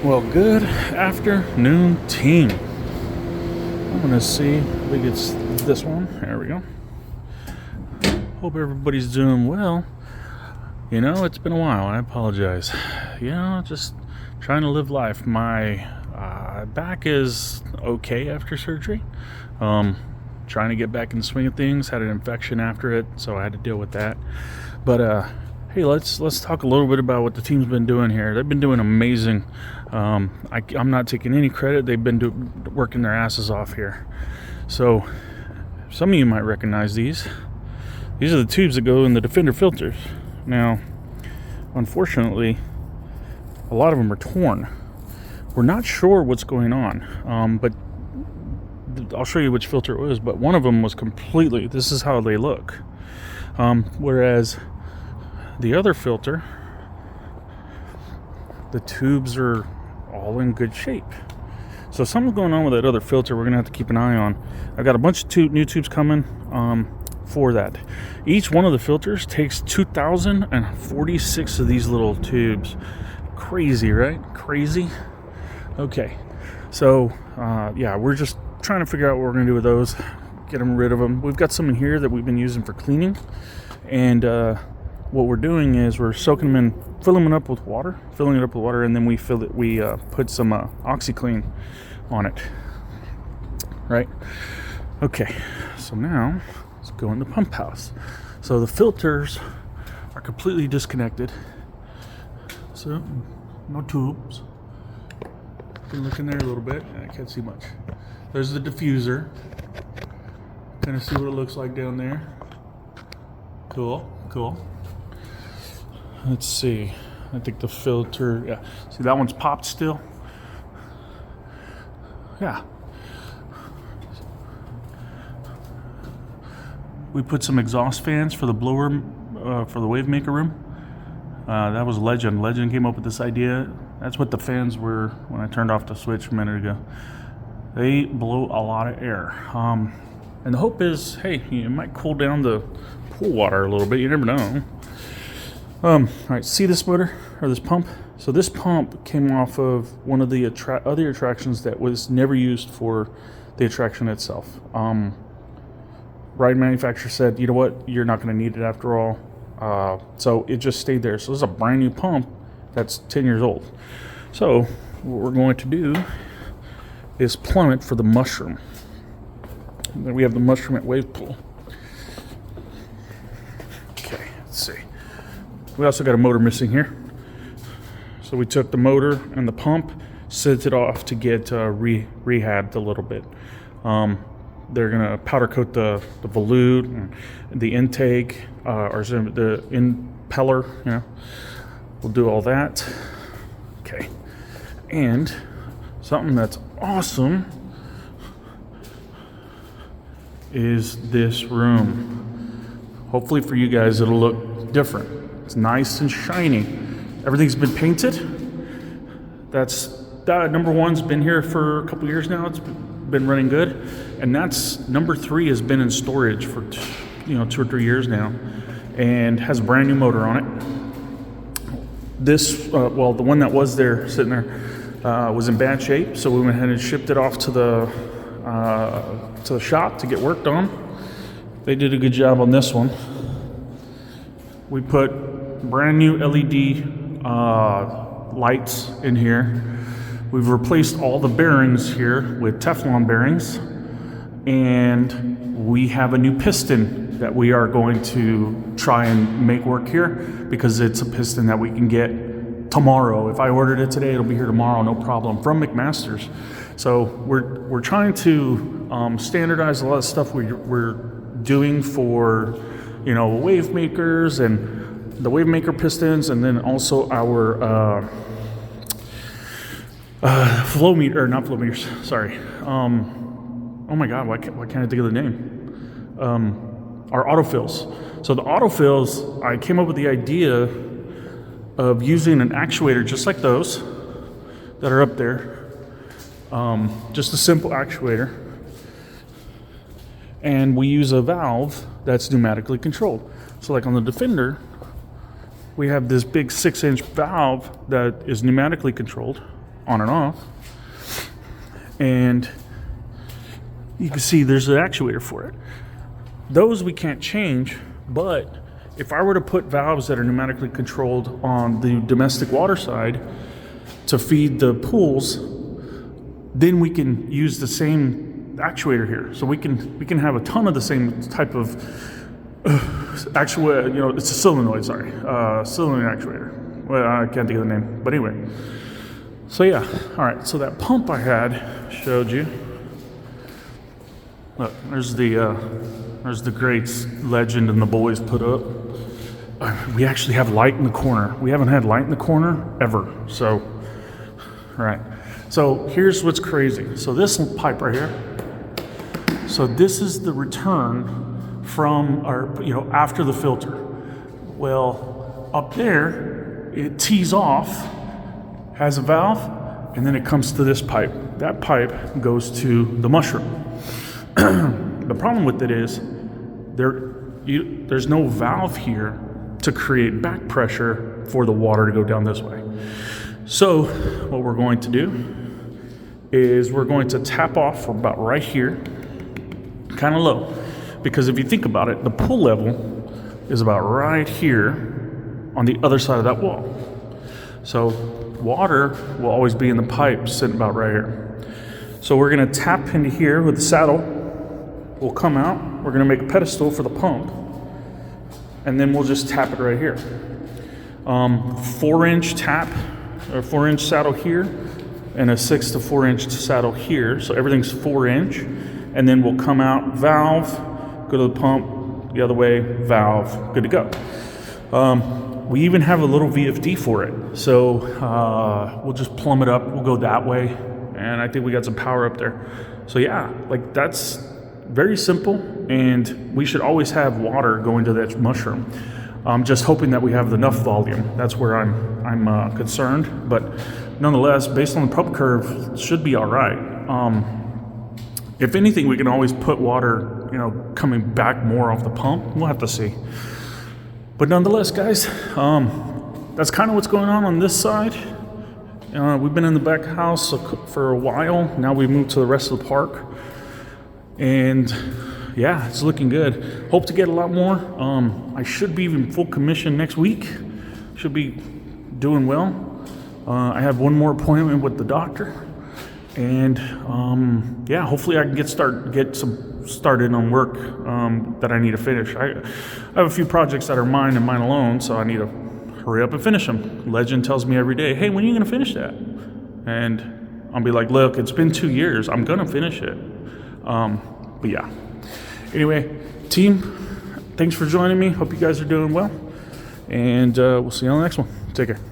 Well, good afternoon, team. I'm gonna see if it gets this one. There we go. Hope everybody's doing well. It's been a while. I apologize. Just trying to live life. My back is okay after surgery. Trying to get back in the swing of things. Had an infection after it, so I had to deal with that. But hey, let's talk a little bit about what the team's been doing here. They've been doing amazing. I'm not taking any credit. They've been working their asses off here. So some of you might recognize these. These are the tubes that go in the Defender filters. Now, unfortunately, a lot of them are torn. We're not sure what's going on, but I'll show you which filter it was. But one of them was completely, this is how they look. Whereas the other filter, the tubes are all in good shape. So something's going on with that other filter we're going to have to keep an eye on. I've got a bunch of new tubes coming for that. Each one of the filters takes 2,046 of these little tubes. Crazy, right? Crazy. Okay. So, we're just trying to figure out what we're going to do with those. Get them rid of them. We've got some in here that we've been using for cleaning. And what we're doing is we're soaking them in, filling it up with water, and then we put some OxyClean on it. Right? Okay. So now let's go in the pump house. So the filters are completely disconnected. So no tubes. You can look in there a little bit. I can't see much. There's the diffuser. Kind of see what it looks like down there. Cool. Let's see. I think the filter, yeah. See, that one's popped still. Yeah. We put some exhaust fans for the blower, for the wave maker room. That was Legend. Legend came up with this idea. That's what the fans were when I turned off the switch a minute ago. They blow a lot of air. And the hope is, hey, it might cool down the pool water a little bit. You never know. All right, see this motor or this pump? So this pump came off of one of the other attractions that was never used for the attraction itself. Ride manufacturer said, you know what, you're not going to need it after all. So it just stayed there. So this is a brand new pump that's 10 years old. So what we're going to do is plumb it for the mushroom. And then we have the mushroom at wave pool. Okay, let's see. We also got a motor missing here. So we took the motor and the pump, sent it off to get rehabbed a little bit. They're gonna powder coat the volute, and the intake, or the impeller. We'll do all that. Okay, and something that's awesome is this room. Hopefully for you guys, it'll look different. It's nice and shiny. Everything's been painted. That number one's been here for a couple years now. It's been running good. And that's number 3 has been in storage for 2 or 3 years now, and has a brand new motor on it. This, the one that was there sitting there was in bad shape, so we went ahead and shipped it off to the shop to get worked on. They did a good job on this one. We put brand new LED lights in here. We've replaced all the bearings here with Teflon bearings, and we have a new piston that we are going to try and make work here, because it's a piston that we can get tomorrow. If I ordered it today, it'll be here tomorrow, no problem, from McMaster's. So we're trying to standardize a lot of stuff we're doing for wave makers and the wave maker pistons, and then also our flow meter, or not flow meters, sorry. Oh my God, why can't I think of the name? Our autofills. So the autofills, I came up with the idea of using an actuator just like those that are up there. Just a simple actuator. And we use a valve that's pneumatically controlled. So like on the Defender, we have this big 6-inch valve that is pneumatically controlled. on and off. And you can see there's an actuator for it. Those we can't change, but if I were to put valves that are pneumatically controlled on the domestic water side to feed the pools, then we can use the same actuator here. So we can have a ton of the same type of actuator. You know, it's a solenoid. Sorry, solenoid actuator. Well, I can't think of the name, but anyway. So yeah, all right. So that pump I had showed you. Look, there's the great legend and the boys put up. We actually have light in the corner. We haven't had light in the corner ever. So, all right. So here's what's crazy. So this pipe right here. So this is the return from our, you know, after the filter. Well, up there, it tees off, has a valve, and then it comes to this pipe. That pipe goes to the mushroom. The problem with it is there's no valve here to create back pressure for the water to go down this way. So what we're going to do is we're going to tap off for about right here, kind of low, because if you think about it, the pool level is about right here on the other side of that wall. So water will always be in the pipe sitting about right here. So we're going to tap into here with the saddle. We'll come out. We're going to make a pedestal for the pump, and then we'll just tap it right here. 4-inch tap, or 4-inch saddle here, and a 6 to 4-inch saddle here. So everything's 4-inch, and then we'll come out, valve, go to the pump, the other way, valve, good to go. We even have a little VFD for it, so we'll just plumb it up. We'll go that way, and I think we got some power up there. So yeah, like that's very simple, and we should always have water going to that mushroom. I'm just hoping that we have enough volume. That's where I'm concerned, but nonetheless, based on the pump curve, it should be all right. If anything, we can always put water, you know, coming back more off the pump. We'll have to see. But nonetheless, guys, that's kind of what's going on this side. We've been in the back house for a while. Now we've moved to the rest of the park. And yeah, it's looking good. Hope to get a lot more. I should be in full commission next week. Should be doing well. I have one more appointment with the doctor. And yeah, hopefully I can get started on work that I need to finish. I have a few projects that are mine and mine alone, so I need to hurry up and finish them. Legend tells me every day, hey, when are you going to finish that? And I'll be like, look, it's been 2 years. I'm going to finish it. But yeah. Anyway, team, thanks for joining me. Hope you guys are doing well. And we'll see you on the next one. Take care.